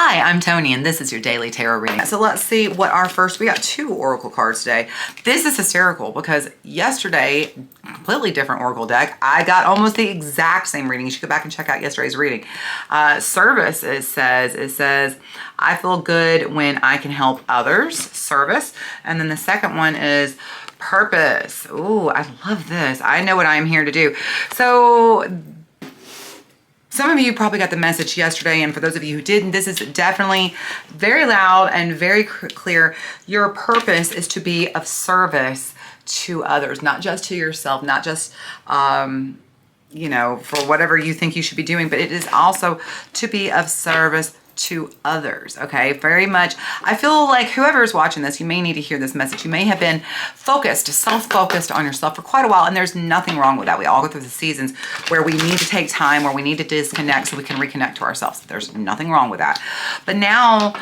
Hi, I'm Toni, and this is your daily tarot reading. So let's see what our first, we got 2 oracle cards today. This is hysterical because yesterday, completely different oracle deck, I got almost the exact same reading. You should go back and check out yesterday's reading. Service, it says, I feel good when I can help others, service. And then the second one is purpose. Ooh, I love this. I know what I'm here to do. So some of you probably got the message yesterday, and for those of you who didn't, this is definitely very loud and very clear. Your purpose is to be of service to others, not just to yourself, not just, you know, for whatever you think you should be doing, but it is also to be of service to others. Okay, very much. I feel like whoever is watching this, you may need to hear this message. You may have been focused, self-focused on yourself for quite a while, and there's nothing wrong with that. We all go through the seasons where we need to take time, where we need to disconnect so we can reconnect to ourselves. There's nothing wrong with that. But now,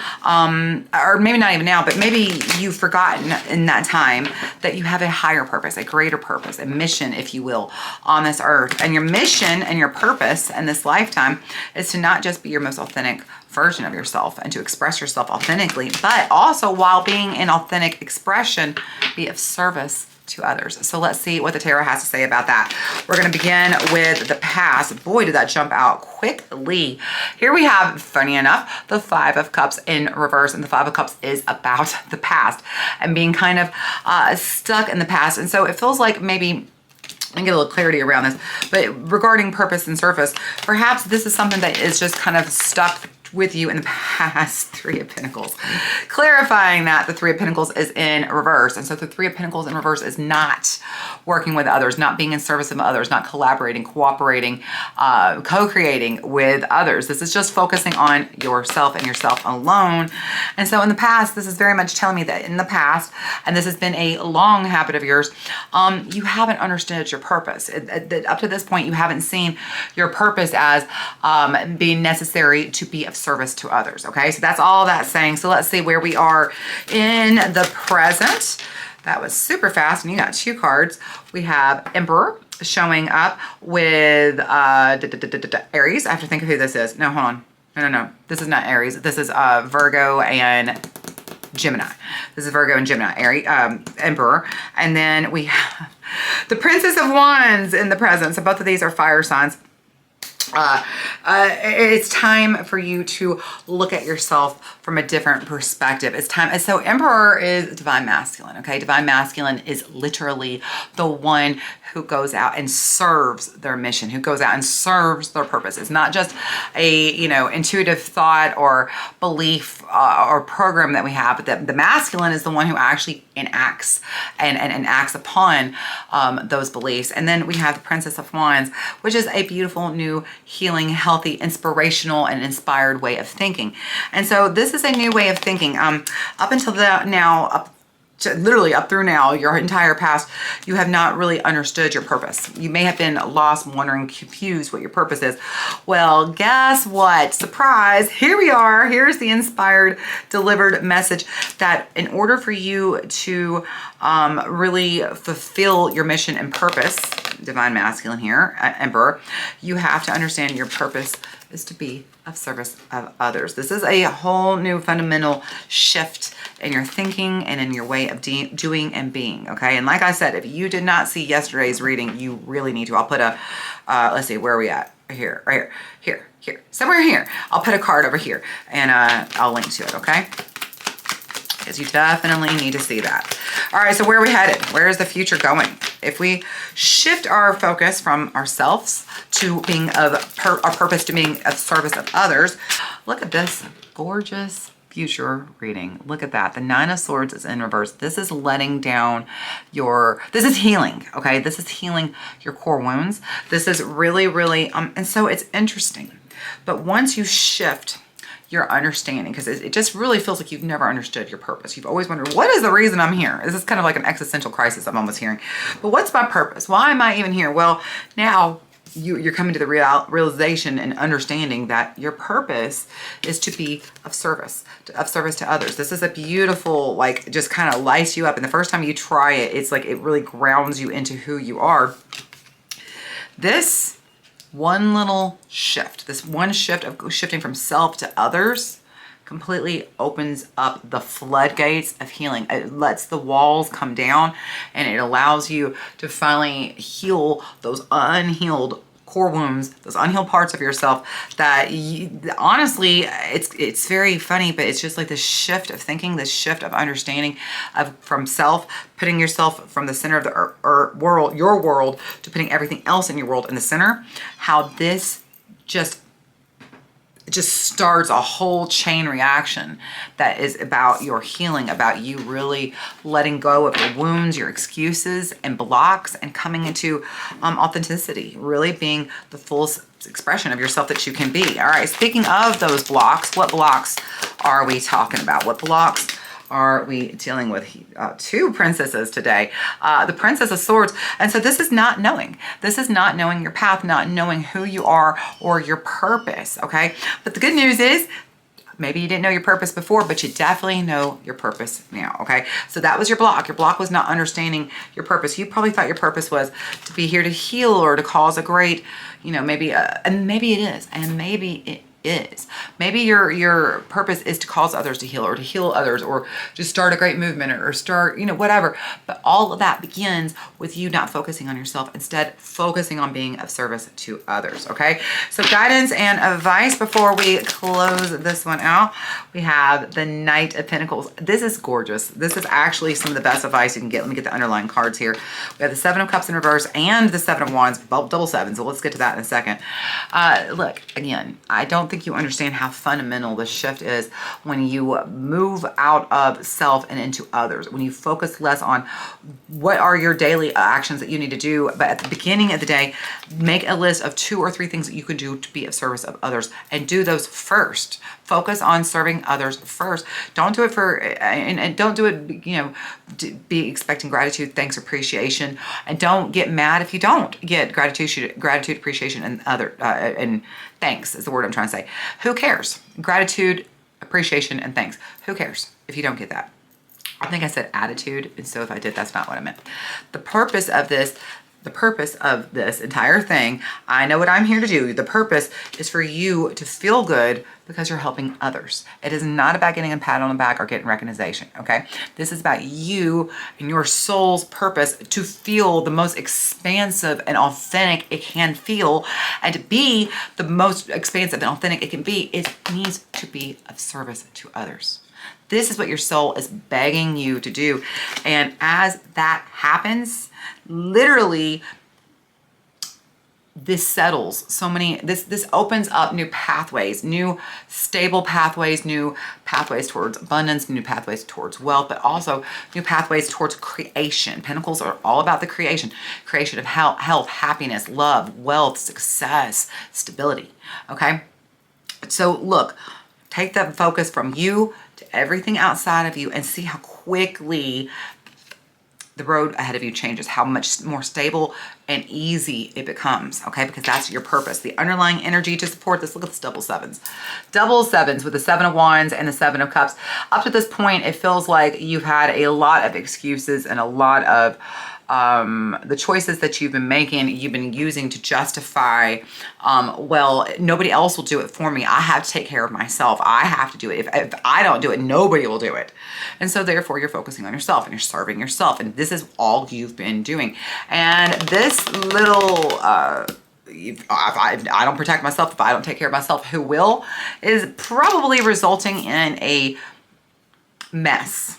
or maybe not even now, but maybe you've forgotten in that time that you have a higher purpose, a greater purpose, a mission, if you will, on this earth. And your mission and your purpose in this lifetime is to not just be your most authentic version of yourself and to express yourself authentically, but also while being in authentic expression, be of service to others. So let's see what the tarot has to say about that. We're going to begin with the past. Boy, did that jump out quickly. Here we have, funny enough, the 5 of Cups in reverse, and the 5 of Cups is about the past and being kind of stuck in the past. And so it feels like maybe and get a little clarity around this, but regarding purpose and service, perhaps this is something that is just kind of stuck with you in the past. 3 of Pentacles. Clarifying that the 3 of Pentacles is in reverse. And so the 3 of Pentacles in reverse is not working with others, not being in service of others, not collaborating, cooperating, co-creating with others. This is just focusing on yourself and yourself alone. And so in the past, this is very much telling me that in the past, and this has been a long habit of yours, you haven't understood your purpose. Up to this point, you haven't seen your purpose as being necessary to be of service to others. Okay, so that's all that's saying. So let's see where we are in the present. That was super fast, and you got 2 cards. We have Emperor showing up with Aries. I have to think of who this is. No, hold on. No. This is not Aries. This is Virgo and Gemini. This is Virgo and Gemini, Aries, Emperor. And then we have the Princess of Wands in the present. So both of these are fire signs. It's time for you to look at yourself from a different perspective. It's time. And so Emperor is divine masculine. Okay. Divine masculine is literally the one who goes out and serves their mission, who goes out and serves their purpose. It's not just a, you know, intuitive thought or belief or program that we have, but the masculine is the one who actually enacts and acts upon those beliefs. And then we have the Princess of Wands, which is a beautiful, new, healing, healthy, inspirational, and inspired way of thinking. And so this is a new way of thinking. Up until literally up through now, your entire past, you have not really understood your purpose. You may have been lost, wondering, confused what your purpose is. Well, guess what? Surprise, here we are. Here's the inspired, delivered message that in order for you to really fulfill your mission and purpose, divine masculine here, Emperor, you have to understand your purpose is to be of service of others. This is a whole new fundamental shift in your thinking and in your way of doing and being, okay? And like I said, if you did not see yesterday's reading, you really need to. I'll put a, let's see, where are we at? Here, right here, here, somewhere here. I'll put a card over here and I'll link to it, okay? Because you definitely need to see that. All right, so where are we headed? Where is the future going? If we shift our focus from ourselves to being of our purpose to being of service of others, look at this gorgeous future reading. Look at that. The 9 of Swords is in reverse. This is letting down this is healing, okay? This is healing your core wounds. This is really, really, and so it's interesting. But once you shift your understanding, because it just really feels like you've never understood your purpose. You've always wondered, what is the reason I'm here? This is kind of like an existential crisis I'm almost hearing. But what's my purpose? Why am I even here? Well, now you're coming to the realization and understanding that your purpose is to be of service to others. This is a beautiful, like, just kind of lights you up. And the first time you try it, it's like it really grounds you into who you are. This one little shift, this one shift of shifting from self to others, completely opens up the floodgates of healing. It lets the walls come down, and it allows you to finally heal those unhealed core wounds, those unhealed parts of yourself that honestly, it's very funny, but it's just like this shift of thinking, this shift of understanding from self, putting yourself from the center of the world, your world, to putting everything else in your world in the center. How this just starts a whole chain reaction that is about your healing, about you really letting go of your wounds, your excuses and blocks, and coming into authenticity, really being the fullest expression of yourself that you can be. All right, speaking of those blocks, what blocks are we talking about? What blocks are we dealing with? Two princesses today. The Princess of Swords. And so this is not knowing. This is not knowing your path, not knowing who you are or your purpose, okay? But the good news is, maybe you didn't know your purpose before, but you definitely know your purpose now, okay? So that was your block. Your block was not understanding your purpose. You probably thought your purpose was to be here to heal or to cause a great, maybe, and maybe it is, and maybe it is. Maybe your purpose is to cause others to heal, or to heal others, or just start a great movement, or start, whatever. But all of that begins with you not focusing on yourself, instead focusing on being of service to others, okay? So guidance and advice before we close this one out. We have the Knight of Pentacles. This is gorgeous. This is actually some of the best advice you can get. Let me get the underlying cards here. We have the Seven of Cups in reverse and the Seven of Wands, double seven. So let's get to that in a second. Look, again, I don't think you understand how fundamental this shift is when you move out of self and into others, when you focus less on what are your daily actions that you need to do, but at the beginning of the day, make a list of 2 or 3 things that you can do to be of service of others, and do those first. Focus on serving others first. Don't do it and don't do it, be expecting gratitude, thanks, appreciation, and don't get mad if you don't get gratitude, appreciation, and thanks is the word I'm trying to say. Who cares? Gratitude, appreciation, and thanks. Who cares if you don't get that? I think I said attitude, and so if I did, that's not what I meant. The purpose of this entire thing, I know what I'm here to do. The purpose is for you to feel good because you're helping others. It is not about getting a pat on the back or getting recognition, okay? This is about you and your soul's purpose to feel the most expansive and authentic it can feel. And to be the most expansive and authentic it can be, it needs to be of service to others. This is what your soul is begging you to do. And as that happens, literally, this settles this opens up new pathways, new stable pathways, new pathways towards abundance, new pathways towards wealth, but also new pathways towards creation. Pentacles are all about the creation of health, happiness, love, wealth, success, stability, okay? So look, take that focus from you to everything outside of you and see how quickly the road ahead of you changes, how much more stable and easy it becomes, okay? Because that's your purpose. The underlying energy to support this, look at this double sevens. Double sevens with the Seven of Wands and the Seven of Cups. Up to this point, it feels like you've had a lot of excuses and a lot of the choices that you've been making, you've been using to justify, well, nobody else will do it for me. I have to take care of myself. I have to do it. If I don't do it, nobody will do it. And so therefore you're focusing on yourself and you're serving yourself. And this is all you've been doing. And this little, if I don't protect myself, if I don't take care of myself, who will, is probably resulting in a mess.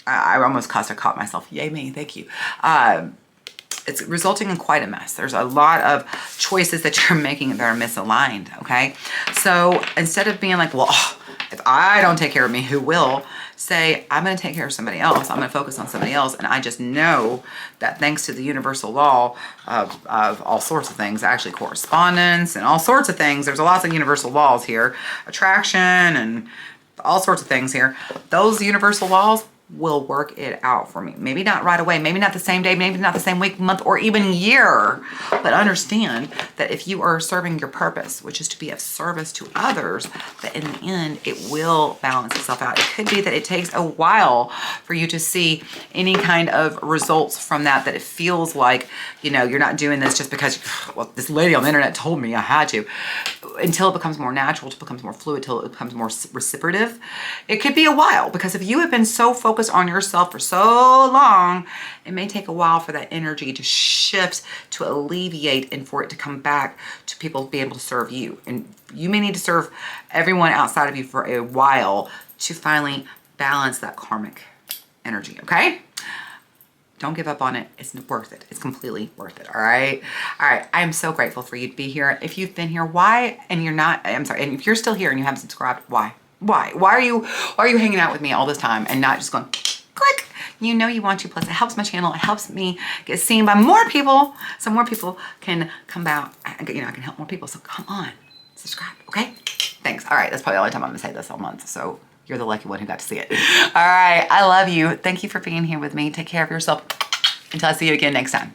I almost cussed. I caught myself. Yay me. Thank you. It's resulting in quite a mess. There's a lot of choices that you're making that are misaligned, okay? So instead of being like, well, if I don't take care of me, who will? Say, I'm going to take care of somebody else. I'm going to focus on somebody else. And I just know that thanks to the universal law of all sorts of things, actually correspondence and all sorts of things, there's lots of universal laws here, attraction and all sorts of things here. Those universal laws, will work it out for me. Maybe not right away, maybe not the same day, maybe not the same week, month, or even year. But understand that if you are serving your purpose, which is to be of service to others, that in the end, it will balance itself out. It could be that it takes a while for you to see any kind of results from that, that it feels like, you know, you're not doing this just because, well, this lady on the internet told me I had to, until it becomes more natural, until it becomes more fluid, till it becomes more reciprocative. It could be a while, because if you have been so focused on yourself for so long, it may take a while for that energy to shift, to alleviate, and for it to come back to people being able to serve you. And you may need to serve everyone outside of you for a while to finally balance that karmic energy, okay? Don't give up on it. It's worth it. It's completely worth it. All right. All right. I am so grateful for you to be here. If you've been here, why? And you're not, I'm sorry. And if you're still here and you haven't subscribed, why? Why are you hanging out with me all this time and not just going click? You know you want to. Plus it helps my channel. It helps me get seen by more people. So more people can come out. You know, I can help more people. So come on, subscribe. Okay. Thanks. All right. That's probably the only time I'm going to say this all month. So you're the lucky one who got to see it. All right. I love you. Thank you for being here with me. Take care of yourself until I see you again next time.